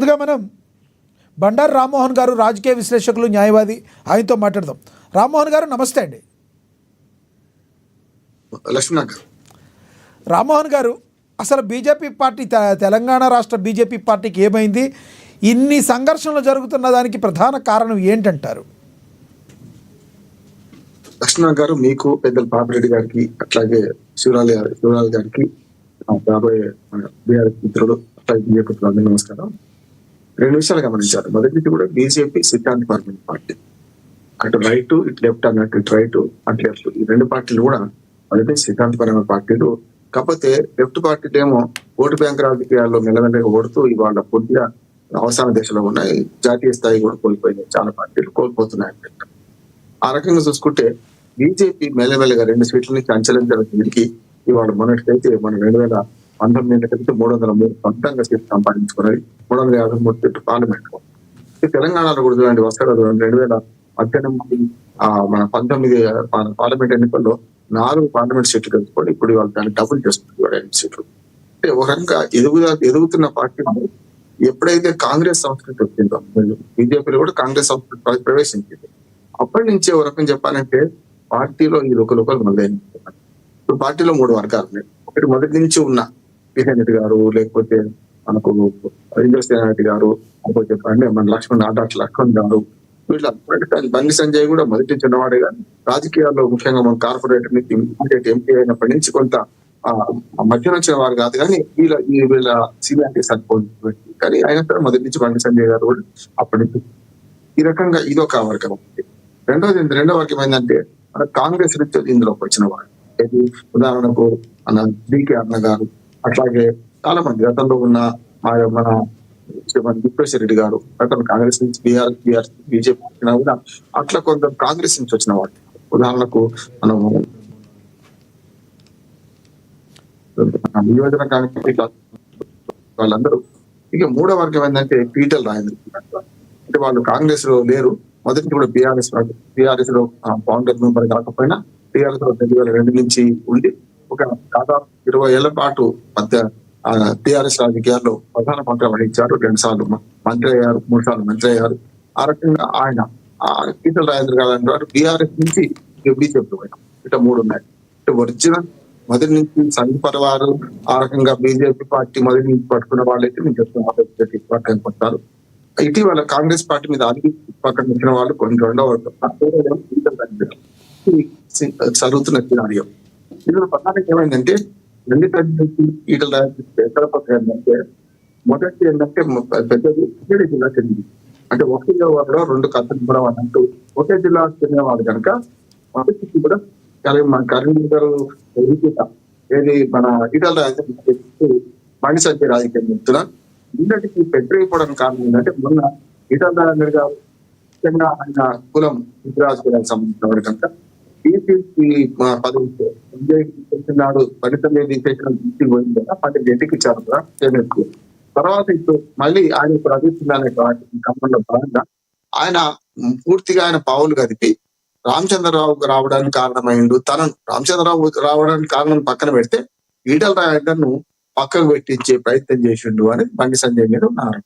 ముందుగా మనం బండారు రామ్మోహన్ గారు రాజకీయ విశ్లేషకులు, న్యాయవాది, ఆయనతో మాట్లాడదాం. రామ్మోహన్ గారు నమస్తే అండి. రామ్మోహన్ గారు, అసలు బీజేపీ పార్టీ తెలంగాణ రాష్ట్ర బీజేపీ పార్టీకి ఏమైంది? ఇన్ని సంఘర్షణలు జరుగుతున్న దానికి ప్రధాన కారణం ఏంటంటారు? లక్ష్మణ్ గారు, మీకు పెద్దలు పాపిరెడ్డి గారికి, అట్లాగే శివరాల్ గారికి, రాబోయే బీఆర్ఎస్ మిత్రులు, అట్లాగే బీజేపీ అందరికీ నమస్కారం. రెండు విషయాలు గమనించారు. మొదటి కూడా బీజేపీ సిద్ధాంతపరమైన పార్టీ, అటు రైట్ ఇటు లెఫ్ట్ అన్నట్టు, ఇటు రైట్ అటు లెఫ్ట్, ఈ రెండు పార్టీలు కూడా మొదటి సిద్ధాంతపరమైన పార్టీలు. కాకపోతే లెఫ్ట్ పార్టీలు ఏమో ఓటు బ్యాంక్ రాజకీయాల్లో మెల్లమెల్లగా ఓడుతూ ఇవాళ పూర్తిగా అవసాన దశలో ఉన్నాయి. జాతీయ స్థాయి కూడా కోల్పోయినాయి, చాలా పార్టీలు కోల్పోతున్నాయి. ఆ రకంగా చూసుకుంటే బీజేపీ మెల్లమెల్లగా 2 సీట్ల నుంచి అంచెలంచెల తిరిగి ఇవాళ మొన్నటికైతే మన 2019 303 సొంతంగా సీట్లు సంపాదించుకున్నది, 353 సీట్లు పార్లమెంట్. తెలంగాణలో కూడా చూడండి, వస్తాడు 2018 మన 19 పార్లమెంట్ ఎన్నికల్లో 4 పార్లమెంట్ సీట్లు కలుపుకొని ఇప్పుడు ఇవాళ దాన్ని డబుల్ చేస్తుంది 8 సీట్లు. అంటే ఒక రకంగా ఎదుగుతున్న పార్టీ ఎప్పుడైతే కాంగ్రెస్ సంస్కృతి వచ్చిందో, బీజేపీలో కూడా కాంగ్రెస్ సంస్కృతి ప్రవేశించింది. అప్పటి నుంచే ఒక రకం చెప్పాలంటే పార్టీలో ఈ లోకలు మొదలైంది. ఇప్పుడు పార్టీలో 3 వర్గాలు ఉన్నాయి. ఒకటి మొదటి నుంచి ఉన్న కిషన్ రెడ్డి గారు, లేకపోతే మనకు ఇంద్రసేన రెడ్డి గారు, లేకపోతే చెప్పండి మన లక్ష్మణ్ గారు, వీళ్ళ బండి సంజయ్ కూడా మొదటి నుంచి ఉన్నవాడే. కానీ రాజకీయాల్లో ముఖ్యంగా మన కార్పొరేటర్ నుంచి ఎంపీ అయినప్పటి నుంచి కొంత మధ్యన వచ్చిన వారు కాదు, కానీ వీళ్ళ సీనియారిటీ సరిపోతుంది. కానీ అయినా సరే మొదటి నుంచి బండి సంజయ్ గారు కూడా అప్పటి నుంచి ఈ రకంగా ఇదొక వర్గం. రెండో వర్గం ఏంటంటే మన కాంగ్రెస్ నుంచి ఇందులోకి వచ్చిన వాడు. ఉదాహరణకు మన డికే అన్న గారు, అట్లాగే చాలా మంది గతంలో ఉన్న మన విశ్వేశ్వర రెడ్డి గారు, గతంలో కాంగ్రెస్ నుంచి బీజేపీ వచ్చినా కూడా అట్లా కొంత కాంగ్రెస్ నుంచి వచ్చిన వాడు. ఉదాహరణకు మనం నియోజన వాళ్ళందరూ. ఇక మూడో వర్గం ఏంటంటే ఈటెల రాజేంద్ర. అంటే వాళ్ళు కాంగ్రెస్ లో లేరు, మొదటి కూడా బీఆర్ఎస్ లో ఫౌండర్ మెంబర్ కాకపోయినా టీఆర్ఎస్ లో 2002 నుంచి ఉండి ఒక దాదాపు 20 ఏళ్ల పాటు మధ్య టీఆర్ఎస్ రాజకీయాల్లో ప్రధాన పాత్ర వహించారు. 2 సార్లు మంత్రి అయ్యారు, 3 సార్లు మంత్రి అయ్యారు. ఆ రకంగా ఆయన ఈటెల రాజేంద్ర గారు అంటారు బీఆర్ఎస్ నుంచి బీజేపీ పోయినాం. ఇట్లా 3 ఉన్నాయి. ఒరిజినల్ మొదటి నుంచి సంఘపరవారు, ఆ రకంగా బీజేపీ పార్టీ మొదటి నుంచి పట్టుకున్న వాళ్ళైతే నేను చెప్తున్నాను పడతారు. ఇటీవల కాంగ్రెస్ పార్టీ మీద అన్ని పక్కన వచ్చిన వాళ్ళు కొన్ని రెండవ చదువుతున్న సినారియో. ఇందులో ప్రధానంగా ఏమైందంటే ఈటల ఏంటంటే మొదటి ఏంటంటే పెద్దది ఉమ్మడి జిల్లా చెందింది. అంటే ఒకే వారిలో 2 కథలు కూడా అన్నట్టు ఒకే జిల్లా చెందినవాడు కనుక మొదటి కూడా కరీంనగర్ ఏది మన ఈటల బండి సంజయ్ రాజకీయం చెప్తున్నా. ఇంతటికి పెట్టిపోవడానికి కారణం ఏంటంటే మొన్న ఈటల రాజేంద్ర గారు ముఖ్యంగా ఆయన కులం గుజరాత్ కులానికి సంబంధించిన వాడు కనుక బీసీ పదవి తెలిసినాడు. ఫలితం ఏది చేసిన బీసీ పోయింది కదా, 10 గంటకి ఇచ్చారు కదా చేనేట్కు. తర్వాత ఇప్పుడు మళ్ళీ ఆయన ఇప్పుడు అధిస్తున్నానే క్రమంలో భాగంగా ఆయన పూర్తిగా ఆయన పావులు కదిపి రామచంద్రరావు రావడానికి కారణమైండు. రామచంద్రరావు రావడానికి కారణం పక్కన పెడితే ఈటల రాజేందర్ను పక్కకు పెట్టించే ప్రయత్నం చేసిండు అని బండి సంజయ్ మీద ఉన్నారు.